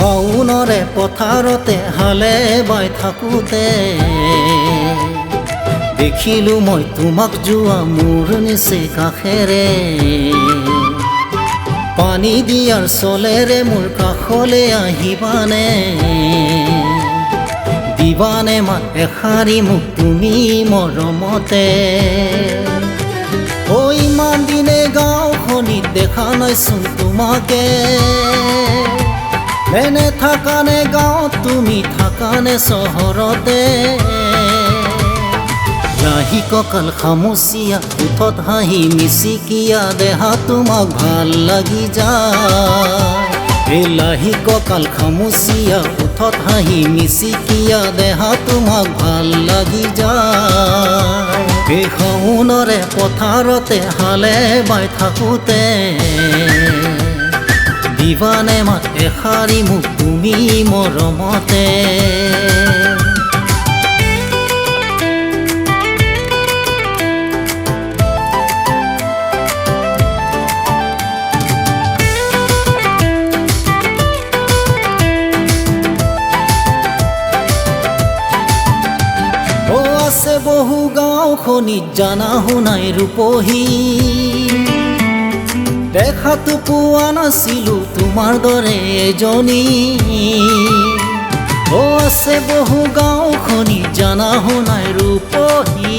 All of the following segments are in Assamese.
শাওনৰে পথাৰতে হালে বাই থাকোঁতে দেখিলোঁ মই তোমাক যোৱা মোৰ নিচে কাষেৰে পানী দিয়াৰ চলেৰে মোৰ কাষলে আহিবানে দিবানে মাত এষাৰি মোক তুমি মৰমতে ঐ ইমান দিনে গাঁওখনিত দেখা নাইচোন তোমাকে এনে থাকানে গাঁৱত তুমি থাকানে চহৰতে লাহি কঁকাল খামুচিয়া উঠত হাঁহি মিচিকিয়া দেহা তোমাক ভাল লাগি যায় এই লাহি কঁকাল খামুচিয়া উঠত হাঁহি মিচিকিয়া দেহা তোমাক ভাল লাগি যায় এই শাওনৰে পথাৰতে হালে বাই থাকোঁতে দিবানে মাত এষাৰি মোক তুমি মৰমতে আছে বহু গাঁওখনিত জানা শুনাই ৰূপহী দেখাতো পোৱা নাছিলোঁ তোমাৰ দৰে এজনী আছে বহু গাঁওখনিত জানা শুনাই ৰূপহী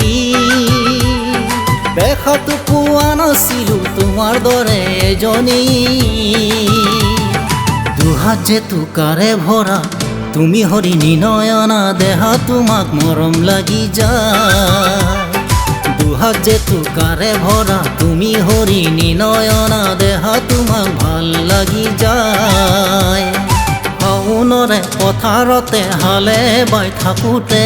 দেখাতো পোৱা নাছিলোঁ তোমাৰ দৰে এজনী দুহাত যে টোকাৰে ভৰা তুমি হৰিণী নয়না দেহা তোমাক মৰম লাগি যায় দুহাত যে টোকাৰে ভৰা তুমি হৰিণী নয়না দেহা তোমাক ভাল লাগি যায় শাওনৰে পথাৰতে হালে বাই থাকোঁতে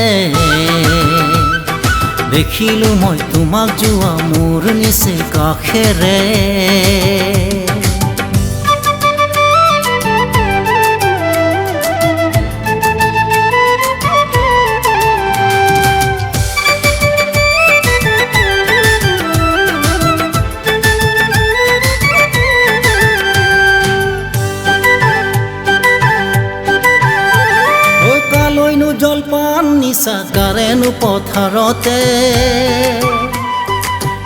দেখিলোঁ মই তোমাক যোৱা মোৰ নিচে কাষেৰে জলপান নিচা কাৰেনো পথাৰতে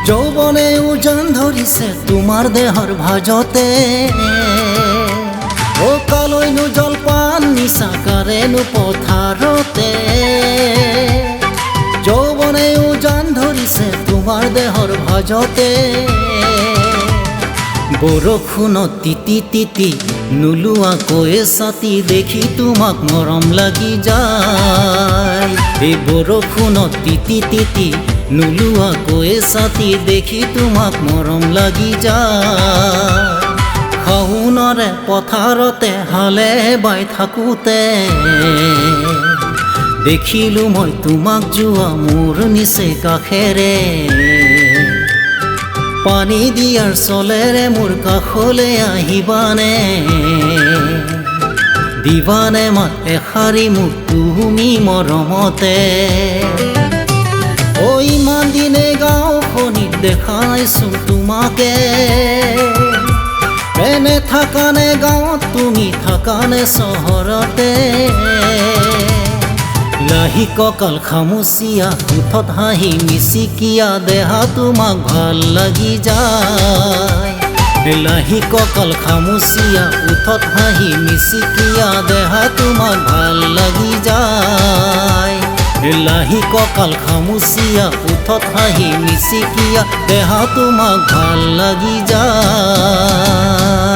যৌৱনে উজান ধৰিছে তোমাৰ দেহৰ ভাজতে কালৈনো জলপান নিচা কাৰেনো পথাৰতে যৌৱনে উজান ধৰিছে তোমাৰ দেহৰ ভাজতে বৰষুণত তিতি তিতি নোলোৱাকৈ ছাতি দেখি তোমাক মৰম লাগি যায় এই বৰষুণত তিতি তিতি নোলোৱাকৈ ছাতি দেখি তোমাক মৰম লাগি যায় শাওনৰে পথাৰতে হালে বাই থাকোঁতে দেখিলোঁ মই তোমাক যোৱা মোৰ নিচে কাষেৰে পানী দিয়াৰ চলেৰে মোৰ কাষলে আহিবানে দিবানে মাত এষাৰি মোক তুমি মৰমতে ইমান দিনে গাঁওখনিত দেখা নাইচোন তোমাকে এনে থাকানে গাঁৱত তুমি থাকানে চহৰতে লাহি কঁকাল খামুচিয়া উঠত হাঁহি মিচিকিয়া দেহা তোমাক ভাল লাগি যায় লাহি কঁকাল খামুচিয়া উঠত হাঁহি মিচিকিয়া দেহা তোমাক ভাল লাগি যায় লাহি কঁকাল খামুচিয়া উঠত হাঁহি মিচিকিয়া দেহা তোমাক ভাল লাগি যায়।